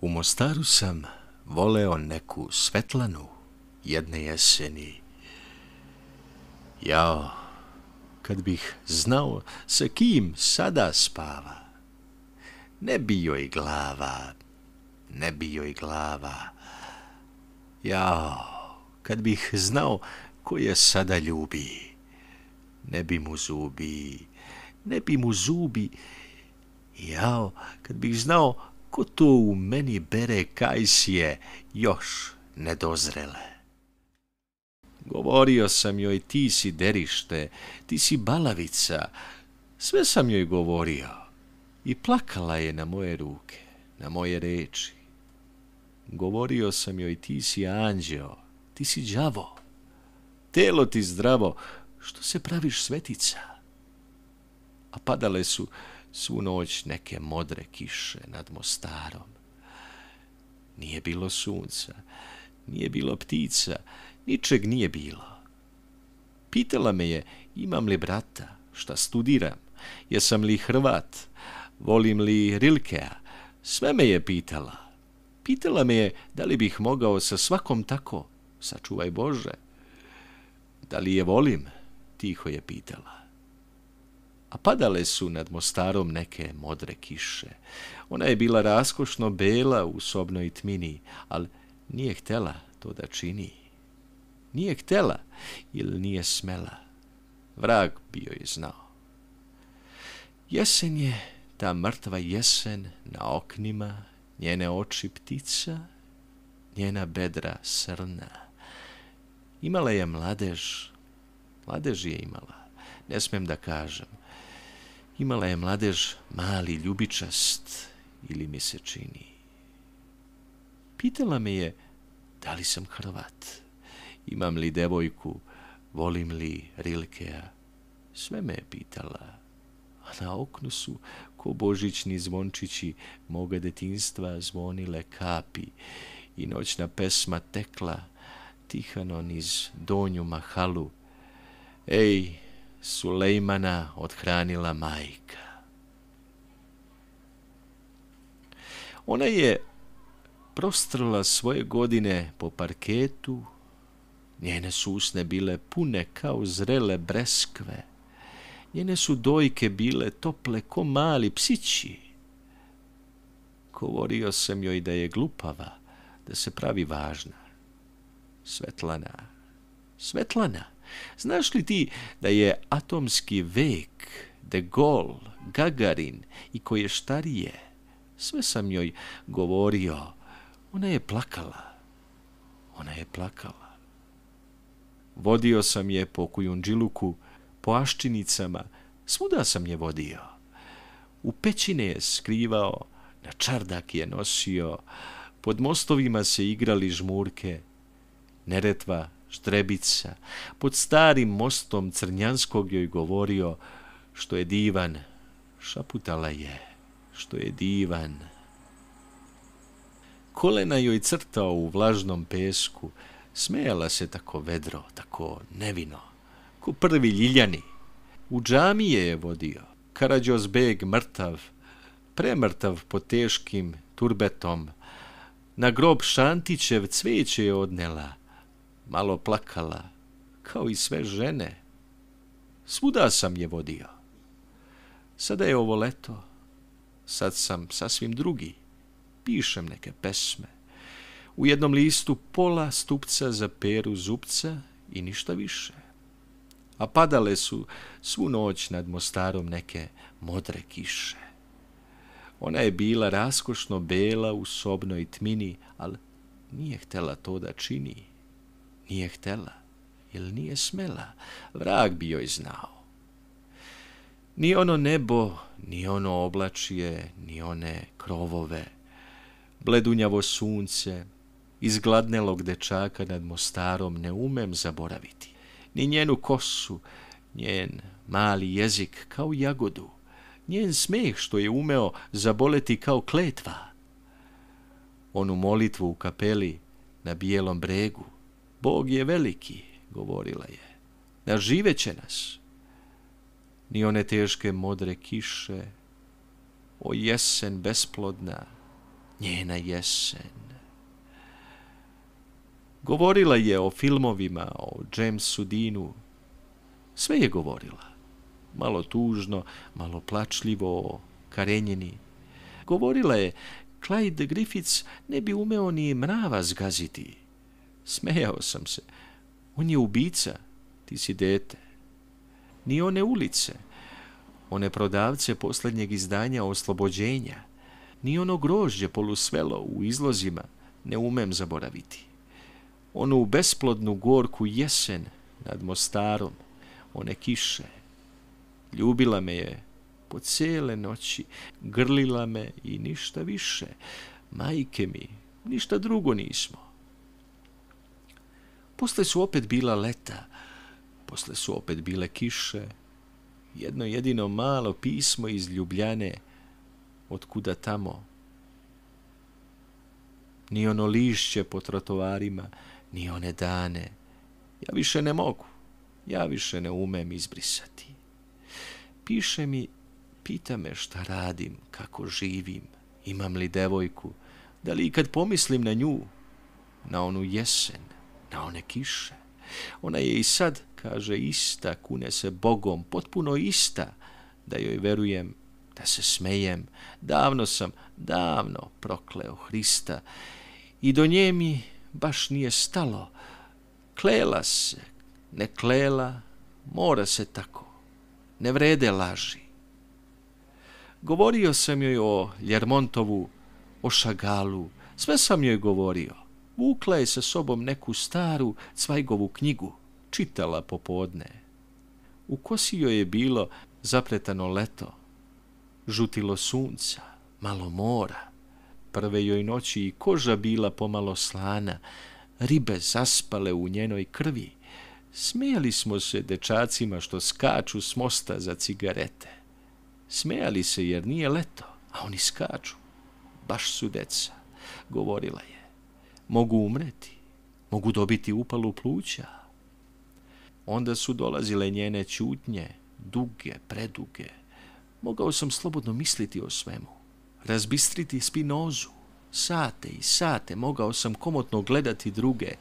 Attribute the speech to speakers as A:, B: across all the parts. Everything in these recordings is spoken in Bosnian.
A: U Mostaru sam voleo neku Svetlanu jedne jeseni. Jao, kad bih znao sa kim sada spava, ne bi joj glava, ne bi joj glava. Jao, kad bih znao ko je sada ljubi, ne bi mu zubi, ne bi mu zubi. Jao, kad bih znao ko to u meni bere kajsije još nedozrele. Govorio sam joj, ti si derište, ti si balavica, sve sam joj govorio i plakala je na moje ruke, na moje reči. Govorio sam joj, ti si anđeo, ti si đavo, telo ti zdravo, što se praviš svetica? A padale su svu noć neke modre kiše nad Mostarom. Nije bilo sunca, nije bilo ptica, ničeg nije bilo. Pitala me je, imam li brata, šta studiram, jesam li Hrvat, volim li Rilkea, sve me je pitala. Pitala me je da li bih mogao sa svakom tako, sačuvaj Bože. Da li je volim, tiho je pitala. A padale su nad Mostarom neke modre kiše. Ona je bila raskošno bela u sobnoj tmini, ali nije htjela to da čini. Nije htjela ili nije smela. Vrag bi joj znao. Jesen je, ta mrtva jesen, na oknima, njene oči ptica, njena bedra srna. Imala je mladež, mladež je imala, ne smem da kažem. Imala je mladež mali ljubičast, ili mi se čini. Pitala me je, da li sam Hrvat, imam li devojku, volim li Rilkea, sve me je pitala. A na oknu su, ko božićni zvončići moga detinjstva, zvonile kapi i noćna pesma tekla tihano niz donju mahalu. Ej, Sulejmana othranila majka. Ona je prostrla svoje godine po parketu, njene su usne bile pune kao zrele breskve, njene su dojke bile tople ko mali psići. Govorio sam joj da je glupava, da se pravi važna. Svetlana, Svetlana, znaš li ti da je atomski vek, De Gaulle, Gagarin i koje štarije? Sve sam joj govorio. Ona je plakala. Ona je plakala. Vodio sam je po Kujundžiluku, po Aščinicama, svuda sam je vodio. U pećine je skrivao, na čardak je nosio, pod mostovima se igrali žmurke, Neretva, Štrebica, pod starim mostom Crnjanskog joj govorio, što je divan, šaputala je, što je divan. Kolena joj crtao u vlažnom pesku, smejala se tako vedro, tako nevino, ko prvi ljiljani. U džamije je vodio, Karađozbeg mrtav, premrtav pod teškim turbetom, na grob Šantićev cvijeće je odnela, malo plakala, kao i sve žene. Svuda sam je vodio. Sada je ovo leto, sad sam sasvim drugi, pišem neke pesme. U jednom listu pola stupca za peru zupca i ništa više. A padale su svu noć nad Mostarom neke modre kiše. Ona je bila raskošno bela u sobnoj tmini, ali nije htjela to da čini. Nije htjela, jer nije smela, vrag bi joj znao. Ni ono nebo, ni ono oblačije, ni one krovove, bledunjavo sunce, izgladnelog dečaka nad Mostarom ne umem zaboraviti. Ni njenu kosu, njen mali jezik kao jagodu, njen smeh što je umeo zaboleti kao kletva. Onu molitvu u kapeli na Bijelom bregu, Bog je veliki, govorila je, naživeće nas. Ni one teške modre kiše, o jesen besplodna, njena jesen. Govorila je o filmovima, o Jamesu Deanu. Sve je govorila. Malo tužno, malo plačljivo o Karenjini. Govorila je, Clyde Griffiths ne bi umeo ni mrava zgaziti. Smejao sam se. On je ubica, ti si dete. Ni one ulice, one prodavce posljednjeg izdanja Oslobođenja, ni ono grožđe polusvelo u izlozima ne umem zaboraviti. Onu besplodnu gorku jesen nad Mostarom, one kiše. Ljubila me je po cijele noći, grlila me i ništa više. Majke mi, ništa drugo nismo. Posle su opet bila leta, posle su opet bile kiše, jedno jedino malo pismo iz Ljubljane, otkuda tamo. Ni ono lišće po trotoarima, ni one dane. Ja više ne mogu, ja više ne umem izbrisati. Piše mi, pita me šta radim, kako živim, imam li devojku, da li ikad pomislim na nju, na onu jesen, na one kiše. Ona je i sad, kaže, ista, kune se Bogom, potpuno ista, da joj verujem, da se smejem. Davno prokleo Hrista i do nje mi baš nije stalo. Klela se, ne klela, mora se tako, ne vrede laži. Govorio sam joj o Ljermontovu, o Šagalu, sve sam joj govorio. Vukla je sa sobom neku staru Cvajgovu knjigu, čitala popodne. U kosi joj je bilo zapretano leto, žutilo sunca, malo mora, prve joj noći i koža bila pomalo slana, ribe zaspale u njenoj krvi. Smijali smo se dečacima što skaču s mosta za cigarete. Smijali se jer nije leto, a oni skaču. Baš su deca, govorila je. Mogu umreti, mogu dobiti upalu pluća. Onda su dolazile njene ćutnje, duge, preduge. Mogao sam slobodno misliti o svemu, razbistriti Spinozu. Sate i sate mogao sam komotno gledati druge,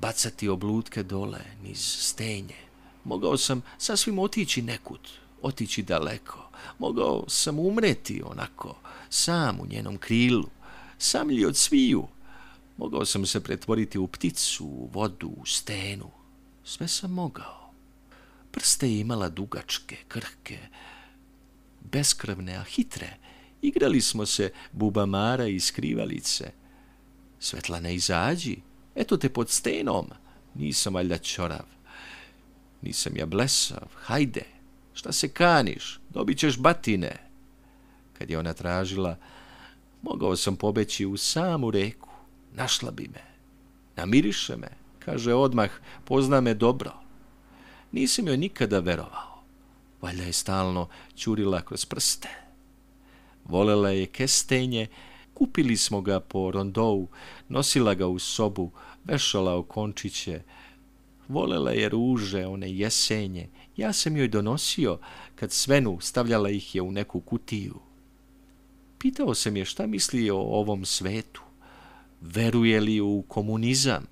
A: bacati oblutke dole, niz stenje. Mogao sam sasvim otići nekud, otići daleko. Mogao sam umreti onako, sam u njenom krilu, samlji od sviju. Mogao sam se pretvoriti u pticu, u vodu, u stenu. Sve sam mogao. Prste je imala dugačke, krhke, beskrvne, a hitre. Igrali smo se bubamara i skrivalice. Svetlana, izađi, eto te pod stenom. Nisam valjda ćorav. Nisam ja blesav, hajde. Šta se kaniš, dobit ćeš batine. Kad je ona tražila, mogao sam pobeći u samu reku. Našla bi me. Namiriše me, kaže odmah, pozna me dobro. Nisam joj nikada verovao. Valjda je stalno ćurila kroz prste. Volela je kestenje, kupili smo ga po rondou, nosila ga u sobu, vešala okončiće. Volela je ruže, one jesenje. Ja sam joj donosio, kad svenu, stavljala ih je u neku kutiju. Pitao sam je šta misli o ovom svetu. Veruje li u komunizam?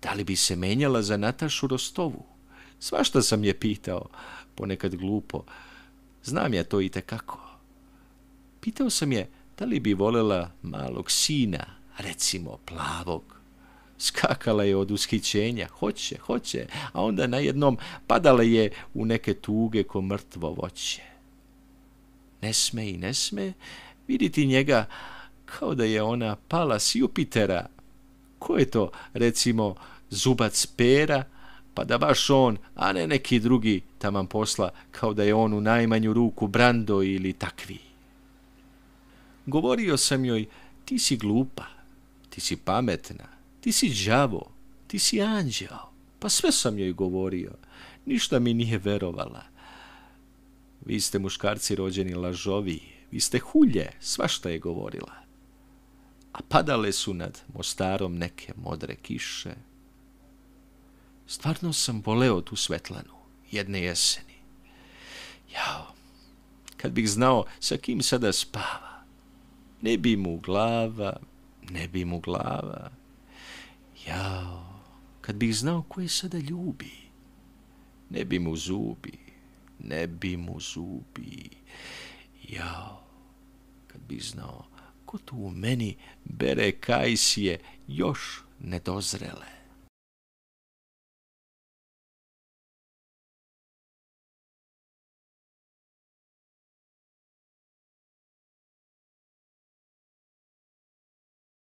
A: Da li bi se menjala za Natašu Rostovu? Svašta sam je pitao, ponekad glupo. Znam ja to itekako. Pitao sam je da li bi volela malog sina, recimo plavog. Skakala je od ushićenja, hoće, a onda najednom padala je u neke tuge ko mrtvo voće. Ne sme vidjeti njega kao da je ona pala s Jupitera. Ko je to, recimo, zubac Pera, pa da baš on, a ne neki drugi taman posla, kao da je on u najmanju ruku Brando ili takvi. Govorio sam joj, ti si glupa, ti si pametna, ti si đavo, ti si anđeo. Pa sve sam joj govorio, ništa mi nije verovala. Vi ste muškarci rođeni lažovi, vi ste hulje, svašta je govorila. A padale su nad Mostarom neke modre kiše. Stvarno sam voleo tu Svetlanu, jedne jeseni. Jao, kad bih znao sa kim sada spava. Ne bi mu glava, ne bi mu glava. Jao, kad bih znao ko je sada ljubi. Ne bi mu zubi, ne bi mu zubi. Jao, kad bih znao ko tu u meni bere kajsije još nedozrele.